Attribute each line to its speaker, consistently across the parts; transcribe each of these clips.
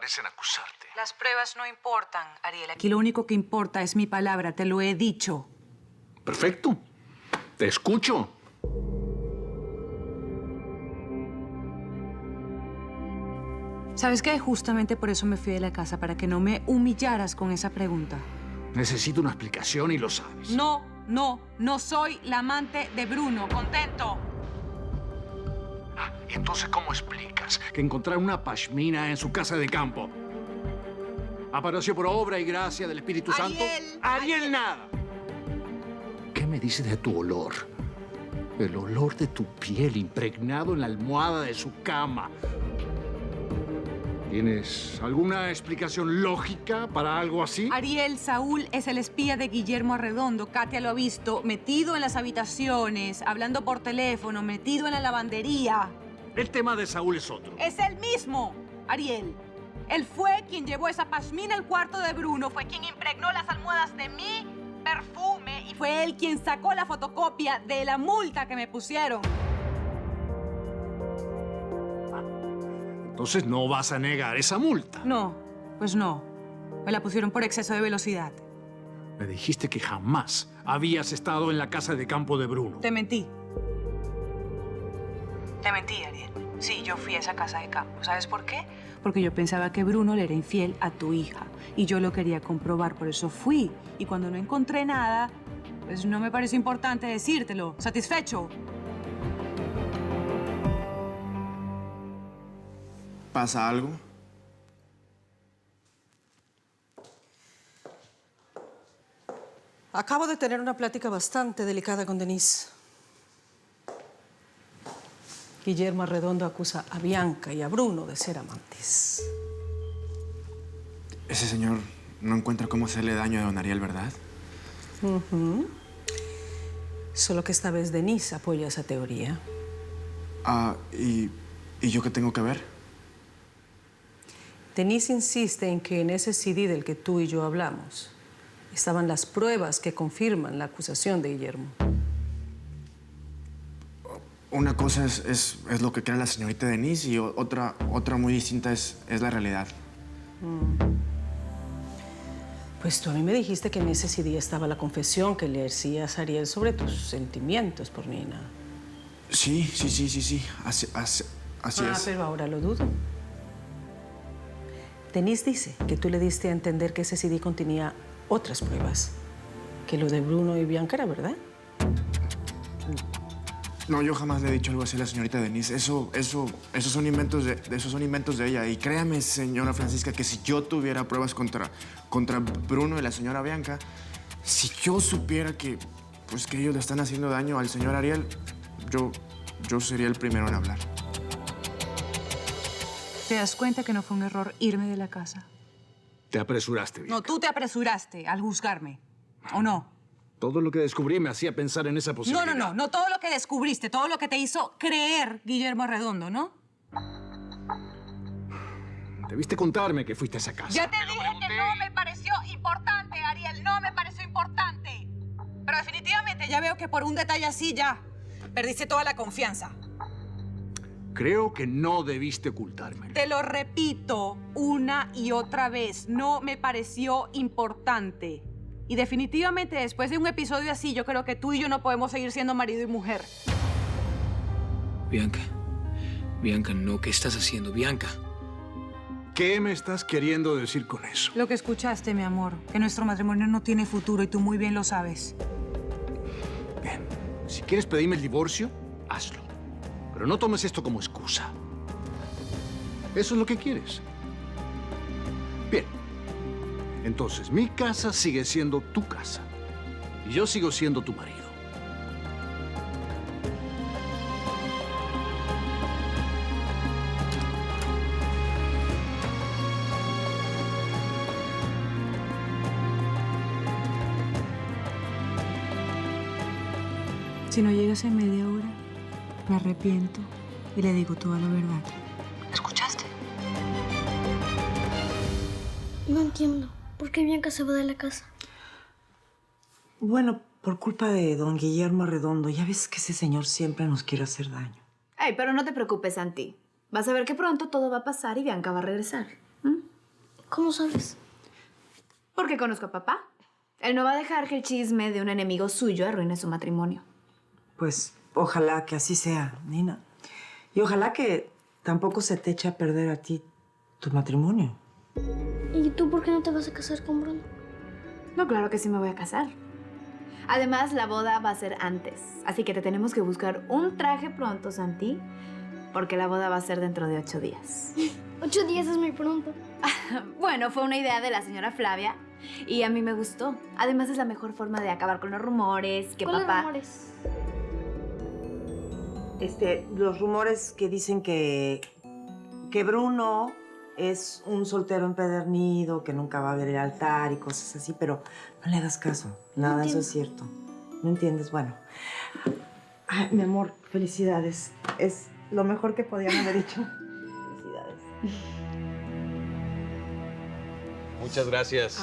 Speaker 1: parecen acusarte.
Speaker 2: Las pruebas no importan, Ariel. Aquí lo único que importa es mi palabra, te lo he dicho.
Speaker 1: Perfecto. Te escucho.
Speaker 2: ¿Sabes qué? Justamente por eso me fui de la casa, para que no me humillaras con esa pregunta.
Speaker 1: Necesito una explicación y lo sabes.
Speaker 2: No soy la amante de Bruno. ¿Contento?
Speaker 1: ¿Y entonces cómo explicas que encontrar una pashmina en su casa de campo apareció por obra y gracia del Espíritu Santo? Ariel, nada. ¿Qué me dices de tu olor? El olor de tu piel impregnado en la almohada de su cama. ¿Tienes alguna explicación lógica para algo así?
Speaker 2: Ariel, Saúl es el espía de Guillermo Arredondo. Katia lo ha visto metido en las habitaciones, hablando por teléfono, metido en la lavandería.
Speaker 1: El tema de Saúl es otro.
Speaker 2: Es el mismo, Ariel. Él fue quien llevó esa pashmina al cuarto de Bruno, fue quien impregnó las almohadas de mi perfume y fue él quien sacó la fotocopia de la multa que me pusieron.
Speaker 1: Entonces no vas a negar esa multa.
Speaker 2: No, pues no. Me la pusieron por exceso de velocidad.
Speaker 1: Me dijiste que jamás habías estado en la casa de campo de Bruno.
Speaker 2: Te mentí. Te mentí, Ariel. Sí, yo fui a esa casa de campo. ¿Sabes por qué? Porque yo pensaba que Bruno le era infiel a tu hija. Y yo lo quería comprobar, por eso fui. Y cuando no encontré nada, pues no me pareció importante decírtelo. ¿Satisfecho?
Speaker 3: ¿Pasa algo?
Speaker 4: Acabo de tener una plática bastante delicada con Denise. Guillermo Arredondo acusa a Bianca y a Bruno de ser amantes.
Speaker 3: Ese señor no encuentra cómo hacerle daño a don Ariel, ¿verdad?
Speaker 4: Solo que esta vez Denise apoya esa teoría.
Speaker 3: ¿Y yo qué tengo que ver?
Speaker 4: Denise insiste en que en ese CD del que tú y yo hablamos estaban las pruebas que confirman la acusación de Guillermo.
Speaker 3: Una cosa es lo que cree la señorita Denise y otra muy distinta es la realidad.
Speaker 4: Pues tú a mí me dijiste que en ese CD estaba la confesión que le hacías a Ariel sobre tus sentimientos por Nina.
Speaker 3: Sí. Así es.
Speaker 4: Pero ahora lo dudo. Denise dice que tú le diste a entender que ese CD contenía otras pruebas. Que lo de Bruno y Bianca era verdad.
Speaker 3: No, yo jamás le he dicho algo así a la señorita Denise. Esos son inventos de ella. Y créame, señora Francisca, que si yo tuviera pruebas contra Bruno y la señora Bianca, si yo supiera que ellos le están haciendo daño al señor Ariel, yo sería el primero en hablar.
Speaker 2: ¿Te das cuenta que no fue un error irme de la casa?
Speaker 1: Te apresuraste, Bianca.
Speaker 2: No, tú te apresuraste al juzgarme. ¿O no?
Speaker 1: Todo lo que descubrí me hacía pensar en esa posibilidad.
Speaker 2: No todo lo que descubriste, todo lo que te hizo creer Guillermo Arredondo, ¿no?
Speaker 1: Debiste contarme que fuiste a esa casa.
Speaker 2: Ya te dije que no me pareció importante, Ariel, no me pareció importante. Pero definitivamente ya veo que por un detalle así ya perdiste toda la confianza.
Speaker 1: Creo que no debiste ocultármelo.
Speaker 2: Te lo repito una y otra vez, no me pareció importante. Y definitivamente después de un episodio así, yo creo que tú y yo no podemos seguir siendo marido y mujer.
Speaker 5: Bianca, no, ¿qué estás haciendo, Bianca?
Speaker 1: ¿Qué me estás queriendo decir con eso?
Speaker 2: Lo que escuchaste, mi amor, que nuestro matrimonio no tiene futuro y tú muy bien lo sabes.
Speaker 1: Bien, si quieres pedirme el divorcio, hazlo. Pero no tomes esto como excusa. ¿Eso es lo que quieres? Bien. Entonces, mi casa sigue siendo tu casa. Y yo sigo siendo tu marido.
Speaker 2: Si no llegas en media hora, me arrepiento y le digo toda la verdad. ¿Escuchaste?
Speaker 6: No entiendo. ¿Por qué Bianca se va de la casa?
Speaker 7: Bueno, por culpa de don Guillermo Arredondo. Ya ves que ese señor siempre nos quiere hacer daño.
Speaker 8: Ay, pero no te preocupes, Santi. Vas a ver que pronto todo va a pasar y Bianca va a regresar.
Speaker 6: ¿Cómo sabes?
Speaker 8: Porque conozco a papá. Él no va a dejar que el chisme de un enemigo suyo arruine su matrimonio.
Speaker 7: Pues ojalá que así sea, Nina. Y ojalá que tampoco se te eche a perder a ti tu matrimonio.
Speaker 6: ¿Y tú por qué no te vas a casar con Bruno?
Speaker 8: No, claro que sí me voy a casar. Además, la boda va a ser antes. Así que te tenemos que buscar un traje pronto, Santi. Porque la boda va a ser dentro de 8 días.
Speaker 6: 8 días es muy pronto.
Speaker 8: Bueno, fue una idea de la señora Flavia. Y a mí me gustó. Además, es la mejor forma de acabar con los rumores. Que
Speaker 6: ¿Cuáles
Speaker 8: papá...
Speaker 6: rumores?
Speaker 7: Los rumores que dicen que Bruno es un soltero empedernido, que nunca va a ver el altar y cosas así, pero no le hagas caso. Nada de eso es cierto. ¿No entiendes? Bueno. Ay, mi amor, felicidades. Es lo mejor que podían haber hecho. Felicidades.
Speaker 9: Muchas gracias.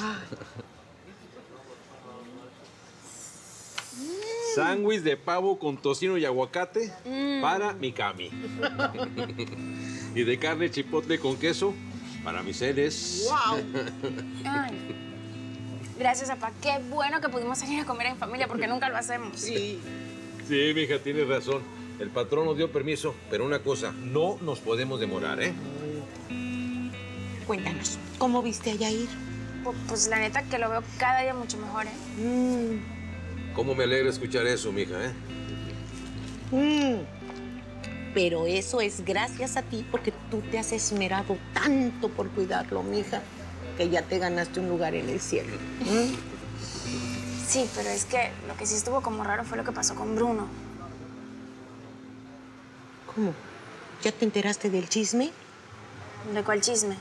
Speaker 9: Sándwich de pavo con tocino y aguacate para mi Cami. Y de carne chipotle con queso para mis seres.
Speaker 10: ¡Wow! Ay. Gracias, papá. Qué bueno que pudimos salir a comer en familia porque nunca lo hacemos.
Speaker 9: Sí, mija, tienes razón. El patrón nos dio permiso, pero una cosa, no nos podemos demorar, ¿eh?
Speaker 11: Cuéntanos, ¿cómo viste a Yair?
Speaker 10: Pues la neta que lo veo cada día mucho mejor, ¿eh?
Speaker 9: ¿Cómo me alegra escuchar eso, mija,
Speaker 11: Pero eso es gracias a ti porque tú te has esmerado tanto por cuidarlo, mija, que ya te ganaste un lugar en el cielo.
Speaker 10: Sí, pero es que lo que sí estuvo como raro fue lo que pasó con Bruno.
Speaker 11: ¿Cómo? ¿Ya te enteraste del chisme?
Speaker 10: ¿De cuál chisme?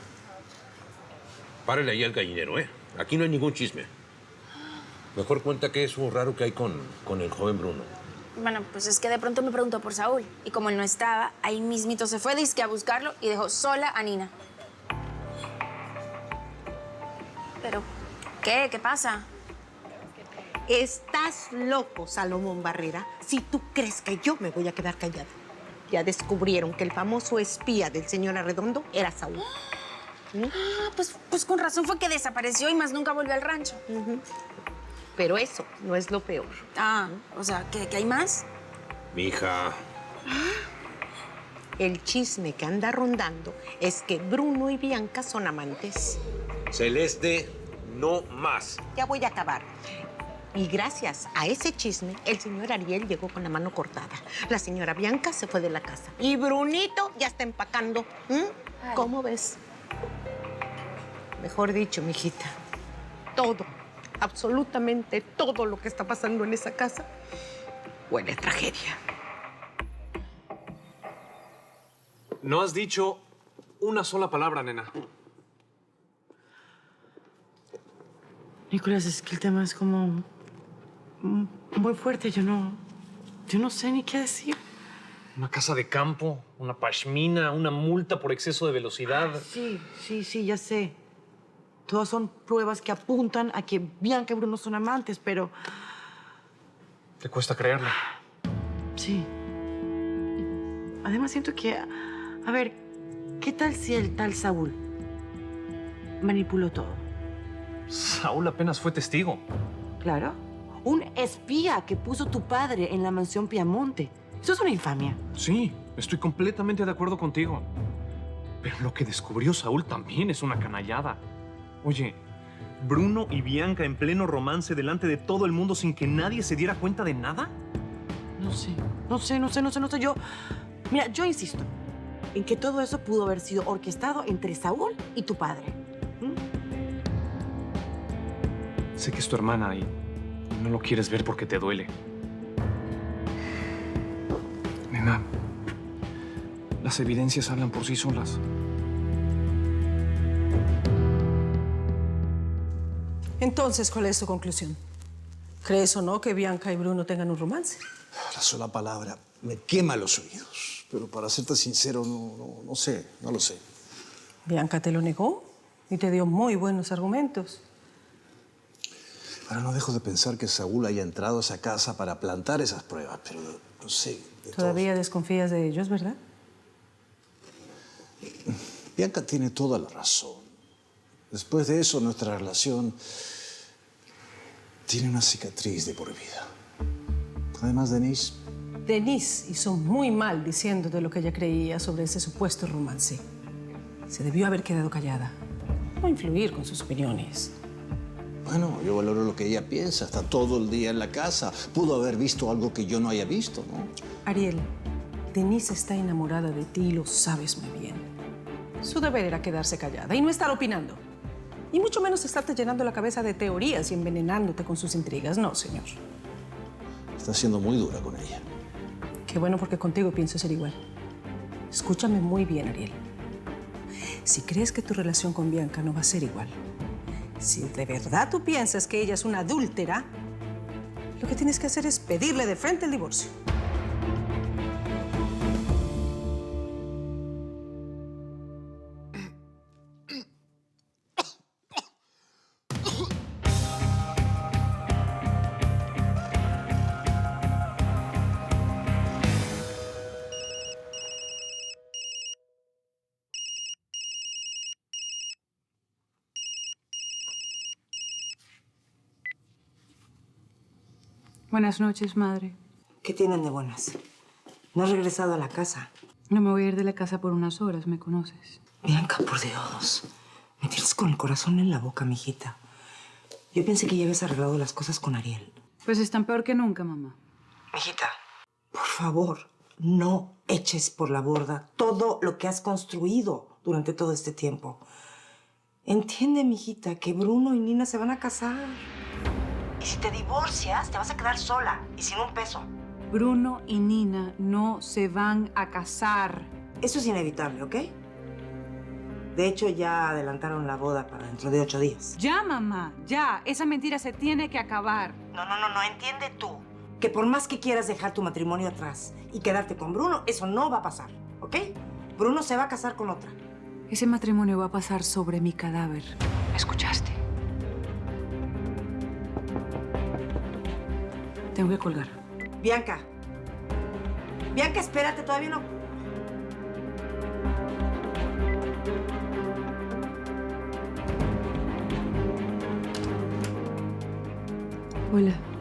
Speaker 9: Párale ahí al gallinero, ¿eh? Aquí no hay ningún chisme. Mejor cuenta qué es lo raro que hay con el joven Bruno.
Speaker 10: Bueno, pues es que de pronto me preguntó por Saúl. Y como él no estaba, ahí mismito se fue dizque a buscarlo y dejó sola a Nina. Pero, ¿qué? ¿Qué pasa?
Speaker 11: Estás loco, Salomón Barrera, si tú crees que yo me voy a quedar callada. Ya descubrieron que el famoso espía del señor Arredondo era Saúl.
Speaker 10: Pues con razón fue que desapareció y más nunca volvió al rancho.
Speaker 11: Pero eso no es lo peor.
Speaker 10: O sea, ¿que hay más?
Speaker 9: Mija.
Speaker 11: El chisme que anda rondando es que Bruno y Bianca son amantes.
Speaker 9: Celeste, no más.
Speaker 11: Ya voy a acabar. Y gracias a ese chisme, el señor Ariel llegó con la mano cortada. La señora Bianca se fue de la casa. Y Brunito ya está empacando. ¿Cómo ves? Mejor dicho, mijita, todo, absolutamente todo lo que está pasando en esa casa huele a tragedia.
Speaker 12: No has dicho una sola palabra, nena.
Speaker 7: Nicolás, es que el tema es como muy fuerte. Yo no sé ni qué decir.
Speaker 12: Una casa de campo, una pashmina, una multa por exceso de velocidad.
Speaker 7: Sí, ya sé. Todas son pruebas que apuntan a que Bianca y Bruno son amantes, pero...
Speaker 12: ¿Te cuesta creerlo?
Speaker 7: Sí. Además siento que... A ver, ¿qué tal si el tal Saúl manipuló todo?
Speaker 12: Saúl apenas fue testigo.
Speaker 7: Claro. Un espía que puso tu padre en la mansión Piamonte. Eso es una infamia.
Speaker 12: Sí, estoy completamente de acuerdo contigo. Pero lo que descubrió Saúl también es una canallada. Oye, Bruno y Bianca en pleno romance delante de todo el mundo sin que nadie se diera cuenta de nada.
Speaker 7: No sé. Mira, yo insisto en que todo eso pudo haber sido orquestado entre Saúl y tu padre.
Speaker 12: Sé que es tu hermana y no lo quieres ver porque te duele. Nena, las evidencias hablan por sí solas.
Speaker 4: Entonces, ¿cuál es tu conclusión? ¿Crees o no que Bianca y Bruno tengan un romance?
Speaker 13: La sola palabra me quema los oídos. Pero para serte sincero, no sé, no lo sé.
Speaker 4: Bianca te lo negó y te dio muy buenos argumentos.
Speaker 13: Ahora no dejo de pensar que Saúl haya entrado a esa casa para plantar esas pruebas, pero no sé.
Speaker 4: Todavía desconfías de ellos, ¿verdad?
Speaker 13: Bianca tiene toda la razón. Después de eso, nuestra relación tiene una cicatriz de por vida. Además,
Speaker 4: Denise hizo muy mal diciéndote lo que ella creía sobre ese supuesto romance. Se debió haber quedado callada, no influir con sus opiniones.
Speaker 13: Bueno, yo valoro lo que ella piensa. Está todo el día en la casa. Pudo haber visto algo que yo no haya visto, ¿no?
Speaker 4: Ariel, Denise está enamorada de ti y lo sabes muy bien. Su deber era quedarse callada y no estar opinando. Y mucho menos estarte llenando la cabeza de teorías y envenenándote con sus intrigas. No, señor.
Speaker 13: Está siendo muy dura con ella.
Speaker 4: Qué bueno, porque contigo pienso ser igual. Escúchame muy bien, Ariel. Si crees que tu relación con Bianca no va a ser igual, si de verdad tú piensas que ella es una adúltera, lo que tienes que hacer es pedirle de frente el divorcio.
Speaker 2: Buenas noches, madre.
Speaker 7: ¿Qué tienen de buenas? ¿No has regresado a la casa?
Speaker 2: No me voy a ir de la casa por unas horas, ¿me conoces?
Speaker 7: Bianca, por Dios. Me tienes con el corazón en la boca, mijita. Yo pensé que ya habías arreglado las cosas con Ariel.
Speaker 2: Pues están peor que nunca, mamá.
Speaker 7: Mijita, por favor, no eches por la borda todo lo que has construido durante todo este tiempo. Entiende, mijita, que Bruno y Nina se van a casar. Y si te divorcias, te vas a quedar sola y sin un peso.
Speaker 2: Bruno y Nina no se van a casar.
Speaker 7: Eso es inevitable, ¿ok? De hecho, ya adelantaron la boda para dentro de 8 días.
Speaker 2: Ya, mamá, ya. Esa mentira se tiene que acabar.
Speaker 7: No, entiende tú. Que por más que quieras dejar tu matrimonio atrás y quedarte con Bruno, eso no va a pasar, ¿ok? Bruno se va a casar con otra.
Speaker 2: Ese matrimonio va a pasar sobre mi cadáver. ¿Me escuchaste? Tengo que colgar.
Speaker 7: Bianca. Bianca, espérate, todavía no.
Speaker 2: Hola.